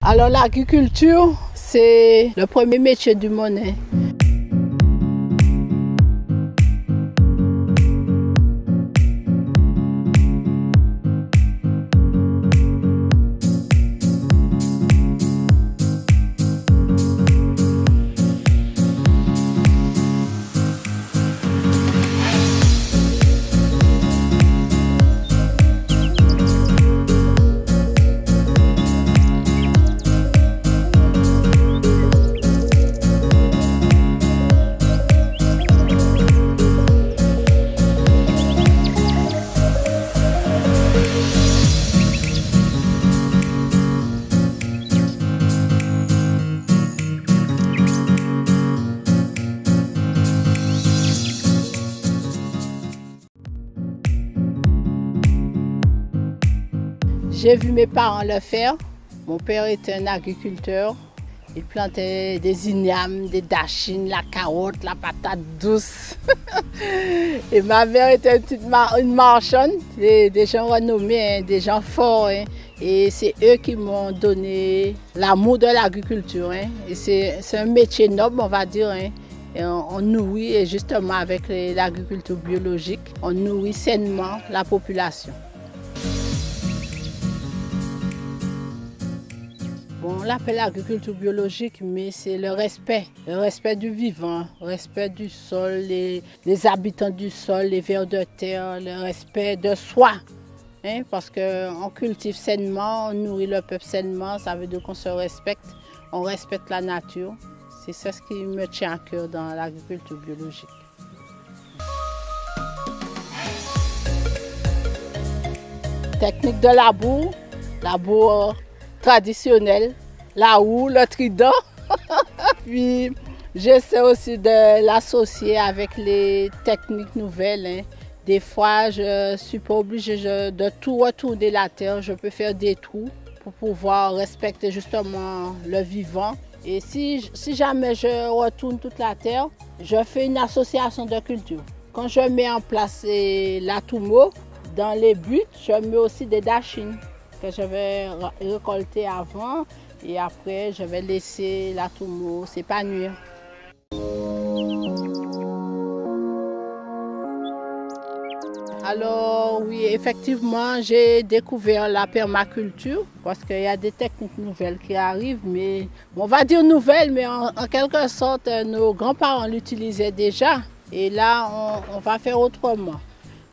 Alors l'agriculture, c'est le premier métier du monde. J'ai vu mes parents le faire. Mon père était un agriculteur. Il plantait des ignames, des dachines, la carotte, la patate douce. Et ma mère était une marchande, des gens renommés, des gens forts. Et c'est eux qui m'ont donné l'amour de l'agriculture. Et c'est un métier noble, on va dire. Et on nourrit, et justement avec l'agriculture biologique, on nourrit sainement la population. Bon, on l'appelle l'agriculture biologique, mais c'est le respect du vivant, le respect du sol, les habitants du sol, les vers de terre, le respect de soi. Parce qu'on cultive sainement, on nourrit le peuple sainement, ça veut dire qu'on se respecte, on respecte la nature. C'est ça ce qui me tient à cœur dans l'agriculture biologique. Technique de labour traditionnel, la houe, le trident. Puis j'essaie aussi de l'associer avec les techniques nouvelles. Des fois, je ne suis pas obligée de tout retourner la terre. Je peux faire des trous pour pouvoir respecter justement le vivant. Et si jamais je retourne toute la terre, je fais une association de culture. Quand je mets en place la toumo, dans les buts, je mets aussi des dachines que je vais récolter avant et après je vais laisser la toumo s'épanouir. Alors oui, effectivement, j'ai découvert la permaculture parce qu'il y a des techniques nouvelles qui arrivent, mais on va dire nouvelles, mais en quelque sorte, nos grands-parents l'utilisaient déjà et là, on va faire autrement.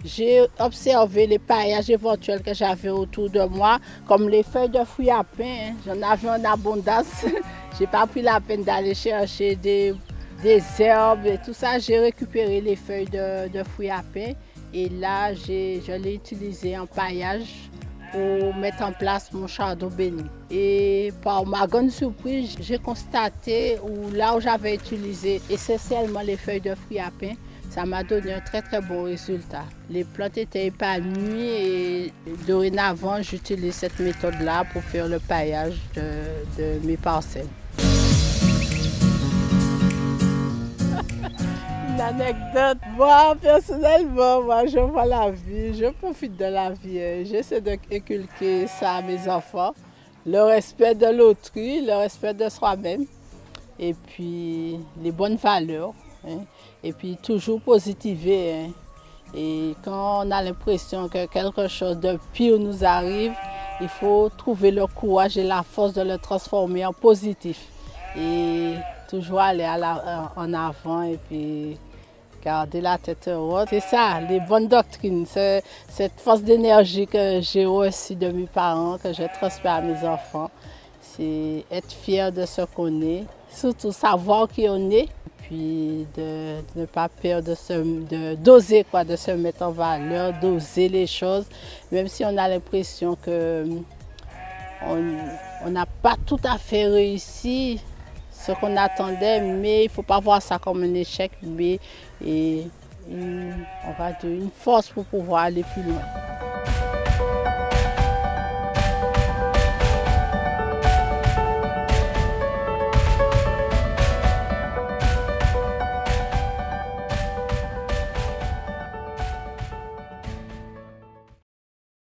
J'ai observé les paillages éventuels que j'avais autour de moi, comme les feuilles de fruits à pain. J'en avais en abondance. Je n'ai pas pris la peine d'aller chercher des herbes et tout ça. J'ai récupéré les feuilles de fruits à pain et là, je l'ai utilisé en paillage pour mettre en place mon chardon béni. Et par ma grande surprise, j'ai constaté là où j'avais utilisé essentiellement les feuilles de fruits à pain, ça m'a donné un très très bon résultat. Les plantes étaient épanouies et dorénavant j'utilise cette méthode-là pour faire le paillage de mes parcelles. Une anecdote, moi personnellement, je vois la vie, je profite de la vie. J'essaie d'inculquer ça à mes enfants. Le respect de l'autrui, le respect de soi-même et puis les bonnes valeurs. Et puis toujours positiver. Et quand on a l'impression que quelque chose de pire nous arrive, il faut trouver le courage et la force de le transformer en positif. Et toujours aller en avant et puis garder la tête haute. C'est ça, les bonnes doctrines, cette force d'énergie que j'ai reçue de mes parents, que je transmets à mes enfants. C'est être fier de ce qu'on est, surtout savoir qui on est. Puis de ne pas peur d'oser de se mettre en valeur, d'oser les choses, même si on a l'impression qu'on n'a pas tout à fait réussi ce qu'on attendait, mais il ne faut pas voir ça comme un échec, mais on va dire une force pour pouvoir aller plus loin.